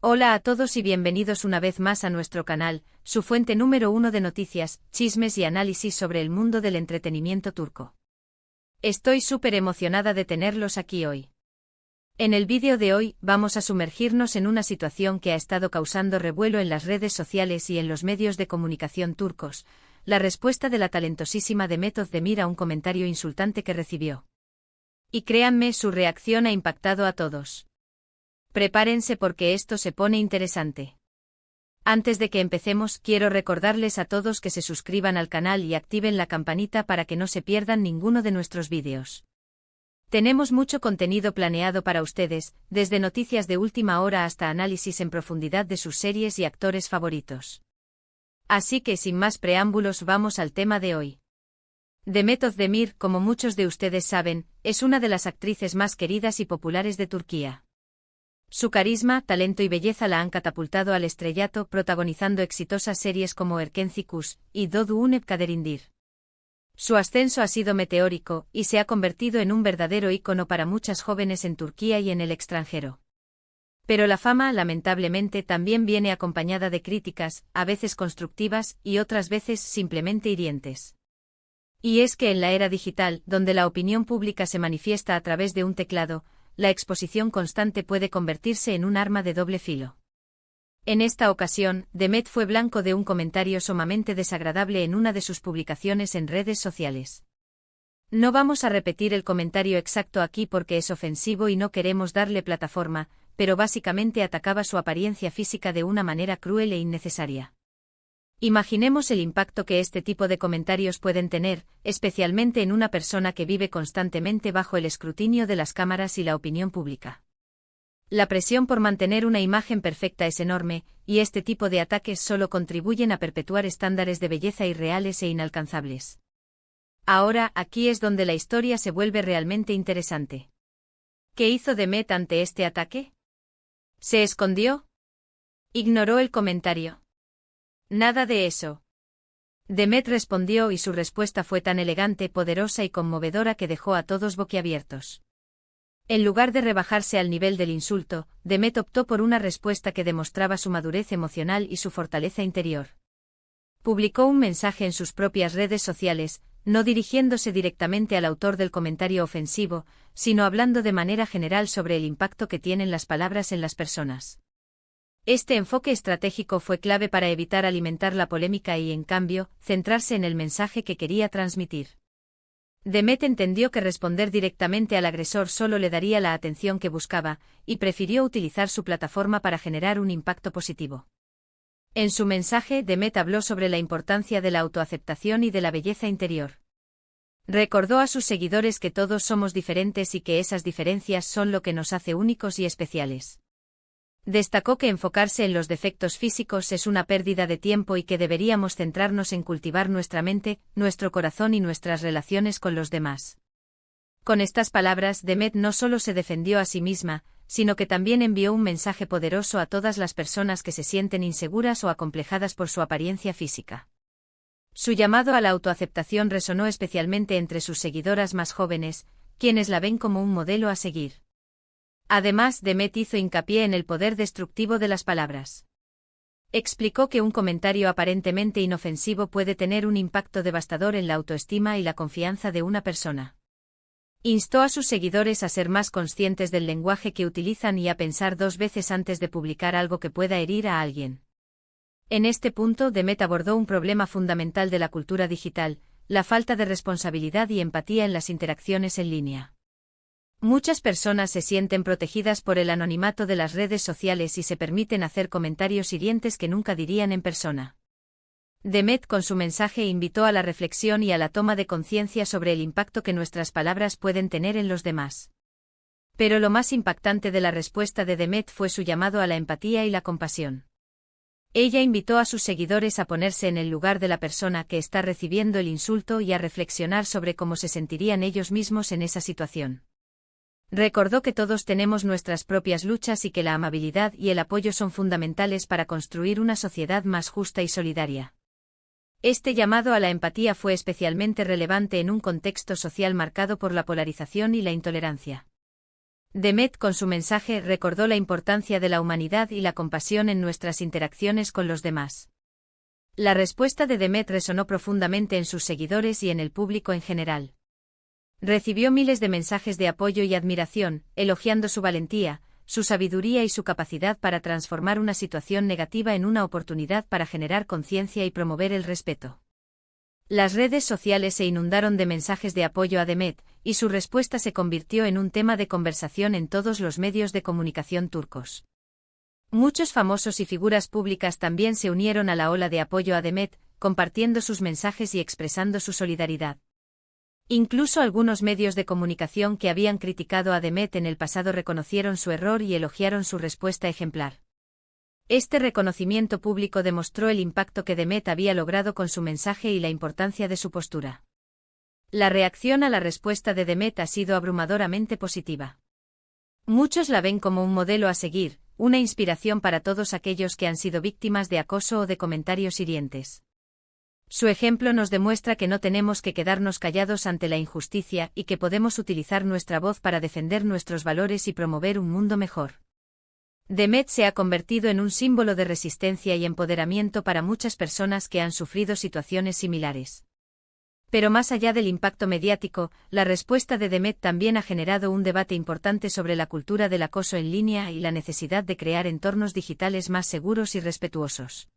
Hola a todos y bienvenidos una vez más a nuestro canal, su fuente número uno de noticias, chismes y análisis sobre el mundo del entretenimiento turco. Estoy súper emocionada de tenerlos aquí hoy. En el vídeo de hoy, vamos a sumergirnos en una situación que ha estado causando revuelo en las redes sociales y en los medios de comunicación turcos, la respuesta de la talentosísima Demet Özdemir a un comentario insultante que recibió. Y créanme, su reacción ha impactado a todos. Prepárense porque esto se pone interesante. Antes de que empecemos, quiero recordarles a todos que se suscriban al canal y activen la campanita para que no se pierdan ninguno de nuestros vídeos. Tenemos mucho contenido planeado para ustedes, desde noticias de última hora hasta análisis en profundidad de sus series y actores favoritos. Así que sin más preámbulos vamos al tema de hoy. Demet Özdemir, como muchos de ustedes saben, es una de las actrices más queridas y populares de Turquía. Su carisma, talento y belleza la han catapultado al estrellato, protagonizando exitosas series como Erkenci Kuş y Doğdu Unep Kaderindir. Su ascenso ha sido meteórico, y se ha convertido en un verdadero ícono para muchas jóvenes en Turquía y en el extranjero. Pero la fama, lamentablemente, también viene acompañada de críticas, a veces constructivas y otras veces simplemente hirientes. Y es que en la era digital, donde la opinión pública se manifiesta a través de un teclado, la exposición constante puede convertirse en un arma de doble filo. En esta ocasión, Demet fue blanco de un comentario sumamente desagradable en una de sus publicaciones en redes sociales. No vamos a repetir el comentario exacto aquí porque es ofensivo y no queremos darle plataforma, pero básicamente atacaba su apariencia física de una manera cruel e innecesaria. Imaginemos el impacto que este tipo de comentarios pueden tener, especialmente en una persona que vive constantemente bajo el escrutinio de las cámaras y la opinión pública. La presión por mantener una imagen perfecta es enorme, y este tipo de ataques solo contribuyen a perpetuar estándares de belleza irreales e inalcanzables. Ahora, aquí es donde la historia se vuelve realmente interesante. ¿Qué hizo Demet ante este ataque? ¿Se escondió? ¿Ignoró el comentario? Nada de eso. Demet respondió y su respuesta fue tan elegante, poderosa y conmovedora que dejó a todos boquiabiertos. En lugar de rebajarse al nivel del insulto, Demet optó por una respuesta que demostraba su madurez emocional y su fortaleza interior. Publicó un mensaje en sus propias redes sociales, no dirigiéndose directamente al autor del comentario ofensivo, sino hablando de manera general sobre el impacto que tienen las palabras en las personas. Este enfoque estratégico fue clave para evitar alimentar la polémica y, en cambio, centrarse en el mensaje que quería transmitir. Demet entendió que responder directamente al agresor solo le daría la atención que buscaba, y prefirió utilizar su plataforma para generar un impacto positivo. En su mensaje, Demet habló sobre la importancia de la autoaceptación y de la belleza interior. Recordó a sus seguidores que todos somos diferentes y que esas diferencias son lo que nos hace únicos y especiales. Destacó que enfocarse en los defectos físicos es una pérdida de tiempo y que deberíamos centrarnos en cultivar nuestra mente, nuestro corazón y nuestras relaciones con los demás. Con estas palabras, Demet no solo se defendió a sí misma, sino que también envió un mensaje poderoso a todas las personas que se sienten inseguras o acomplejadas por su apariencia física. Su llamado a la autoaceptación resonó especialmente entre sus seguidoras más jóvenes, quienes la ven como un modelo a seguir. Además, Demet hizo hincapié en el poder destructivo de las palabras. Explicó que un comentario aparentemente inofensivo puede tener un impacto devastador en la autoestima y la confianza de una persona. Instó a sus seguidores a ser más conscientes del lenguaje que utilizan y a pensar dos veces antes de publicar algo que pueda herir a alguien. En este punto, Demet abordó un problema fundamental de la cultura digital, la falta de responsabilidad y empatía en las interacciones en línea. Muchas personas se sienten protegidas por el anonimato de las redes sociales y se permiten hacer comentarios hirientes que nunca dirían en persona. Demet con su mensaje invitó a la reflexión y a la toma de conciencia sobre el impacto que nuestras palabras pueden tener en los demás. Pero lo más impactante de la respuesta de Demet fue su llamado a la empatía y la compasión. Ella invitó a sus seguidores a ponerse en el lugar de la persona que está recibiendo el insulto y a reflexionar sobre cómo se sentirían ellos mismos en esa situación. Recordó que todos tenemos nuestras propias luchas y que la amabilidad y el apoyo son fundamentales para construir una sociedad más justa y solidaria. Este llamado a la empatía fue especialmente relevante en un contexto social marcado por la polarización y la intolerancia. Demet con su mensaje recordó la importancia de la humanidad y la compasión en nuestras interacciones con los demás. La respuesta de Demet resonó profundamente en sus seguidores y en el público en general. Recibió miles de mensajes de apoyo y admiración, elogiando su valentía, su sabiduría y su capacidad para transformar una situación negativa en una oportunidad para generar conciencia y promover el respeto. Las redes sociales se inundaron de mensajes de apoyo a Demet, y su respuesta se convirtió en un tema de conversación en todos los medios de comunicación turcos. Muchos famosos y figuras públicas también se unieron a la ola de apoyo a Demet, compartiendo sus mensajes y expresando su solidaridad. Incluso algunos medios de comunicación que habían criticado a Demet en el pasado reconocieron su error y elogiaron su respuesta ejemplar. Este reconocimiento público demostró el impacto que Demet había logrado con su mensaje y la importancia de su postura. La reacción a la respuesta de Demet ha sido abrumadoramente positiva. Muchos la ven como un modelo a seguir, una inspiración para todos aquellos que han sido víctimas de acoso o de comentarios hirientes. Su ejemplo nos demuestra que no tenemos que quedarnos callados ante la injusticia y que podemos utilizar nuestra voz para defender nuestros valores y promover un mundo mejor. Demet se ha convertido en un símbolo de resistencia y empoderamiento para muchas personas que han sufrido situaciones similares. Pero más allá del impacto mediático, la respuesta de Demet también ha generado un debate importante sobre la cultura del acoso en línea y la necesidad de crear entornos digitales más seguros y respetuosos.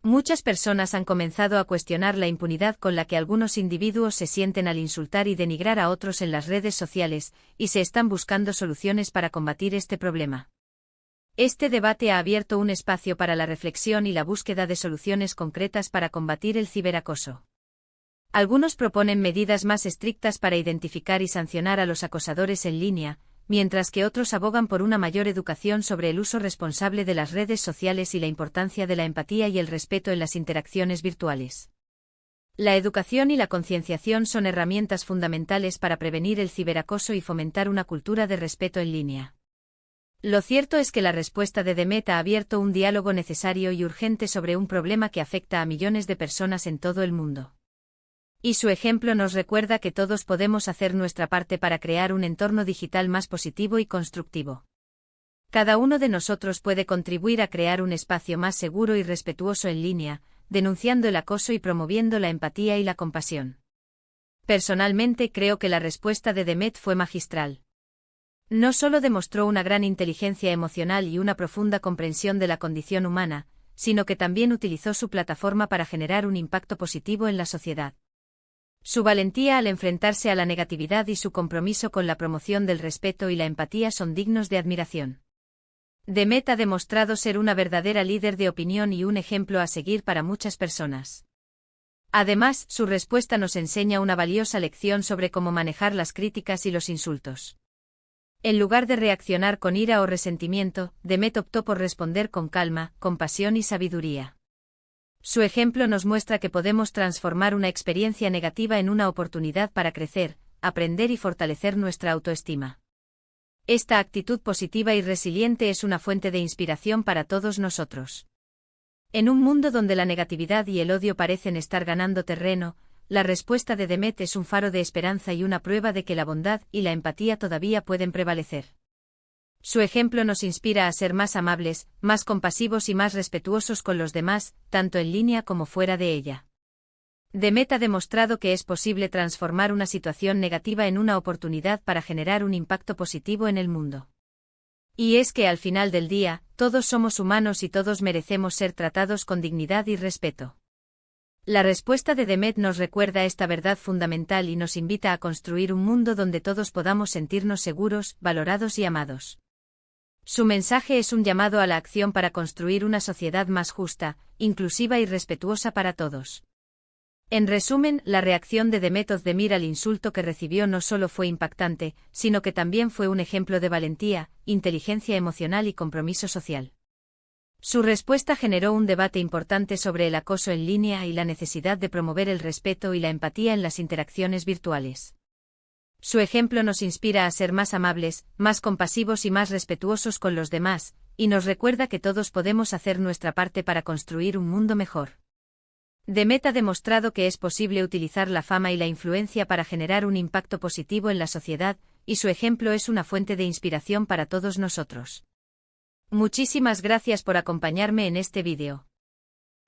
Muchas personas han comenzado a cuestionar la impunidad con la que algunos individuos se sienten al insultar y denigrar a otros en las redes sociales, y se están buscando soluciones para combatir este problema. Este debate ha abierto un espacio para la reflexión y la búsqueda de soluciones concretas para combatir el ciberacoso. Algunos proponen medidas más estrictas para identificar y sancionar a los acosadores en línea, mientras que otros abogan por una mayor educación sobre el uso responsable de las redes sociales y la importancia de la empatía y el respeto en las interacciones virtuales. La educación y la concienciación son herramientas fundamentales para prevenir el ciberacoso y fomentar una cultura de respeto en línea. Lo cierto es que la respuesta de Demet ha abierto un diálogo necesario y urgente sobre un problema que afecta a millones de personas en todo el mundo. Y su ejemplo nos recuerda que todos podemos hacer nuestra parte para crear un entorno digital más positivo y constructivo. Cada uno de nosotros puede contribuir a crear un espacio más seguro y respetuoso en línea, denunciando el acoso y promoviendo la empatía y la compasión. Personalmente creo que la respuesta de Demet fue magistral. No solo demostró una gran inteligencia emocional y una profunda comprensión de la condición humana, sino que también utilizó su plataforma para generar un impacto positivo en la sociedad. Su valentía al enfrentarse a la negatividad y su compromiso con la promoción del respeto y la empatía son dignos de admiración. Demet ha demostrado ser una verdadera líder de opinión y un ejemplo a seguir para muchas personas. Además, su respuesta nos enseña una valiosa lección sobre cómo manejar las críticas y los insultos. En lugar de reaccionar con ira o resentimiento, Demet optó por responder con calma, compasión y sabiduría. Su ejemplo nos muestra que podemos transformar una experiencia negativa en una oportunidad para crecer, aprender y fortalecer nuestra autoestima. Esta actitud positiva y resiliente es una fuente de inspiración para todos nosotros. En un mundo donde la negatividad y el odio parecen estar ganando terreno, la respuesta de Demet es un faro de esperanza y una prueba de que la bondad y la empatía todavía pueden prevalecer. Su ejemplo nos inspira a ser más amables, más compasivos y más respetuosos con los demás, tanto en línea como fuera de ella. Demet ha demostrado que es posible transformar una situación negativa en una oportunidad para generar un impacto positivo en el mundo. Y es que al final del día, todos somos humanos y todos merecemos ser tratados con dignidad y respeto. La respuesta de Demet nos recuerda esta verdad fundamental y nos invita a construir un mundo donde todos podamos sentirnos seguros, valorados y amados. Su mensaje es un llamado a la acción para construir una sociedad más justa, inclusiva y respetuosa para todos. En resumen, la reacción de Demet Özdemir al insulto que recibió no solo fue impactante, sino que también fue un ejemplo de valentía, inteligencia emocional y compromiso social. Su respuesta generó un debate importante sobre el acoso en línea y la necesidad de promover el respeto y la empatía en las interacciones virtuales. Su ejemplo nos inspira a ser más amables, más compasivos y más respetuosos con los demás, y nos recuerda que todos podemos hacer nuestra parte para construir un mundo mejor. Demet ha demostrado que es posible utilizar la fama y la influencia para generar un impacto positivo en la sociedad, y su ejemplo es una fuente de inspiración para todos nosotros. Muchísimas gracias por acompañarme en este vídeo.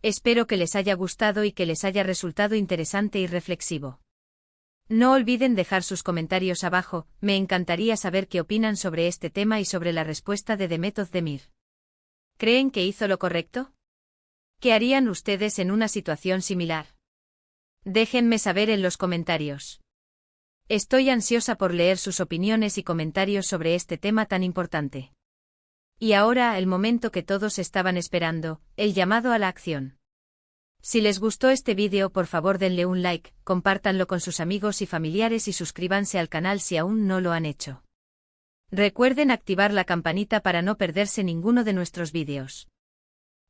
Espero que les haya gustado y que les haya resultado interesante y reflexivo. No olviden dejar sus comentarios abajo, me encantaría saber qué opinan sobre este tema y sobre la respuesta de Demet Özdemir. ¿Creen que hizo lo correcto? ¿Qué harían ustedes en una situación similar? Déjenme saber en los comentarios. Estoy ansiosa por leer sus opiniones y comentarios sobre este tema tan importante. Y ahora el momento que todos estaban esperando, el llamado a la acción. Si les gustó este vídeo, por favor denle un like, compártanlo con sus amigos y familiares y suscríbanse al canal si aún no lo han hecho. Recuerden activar la campanita para no perderse ninguno de nuestros vídeos.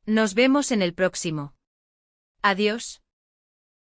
Nos vemos en el próximo. Adiós.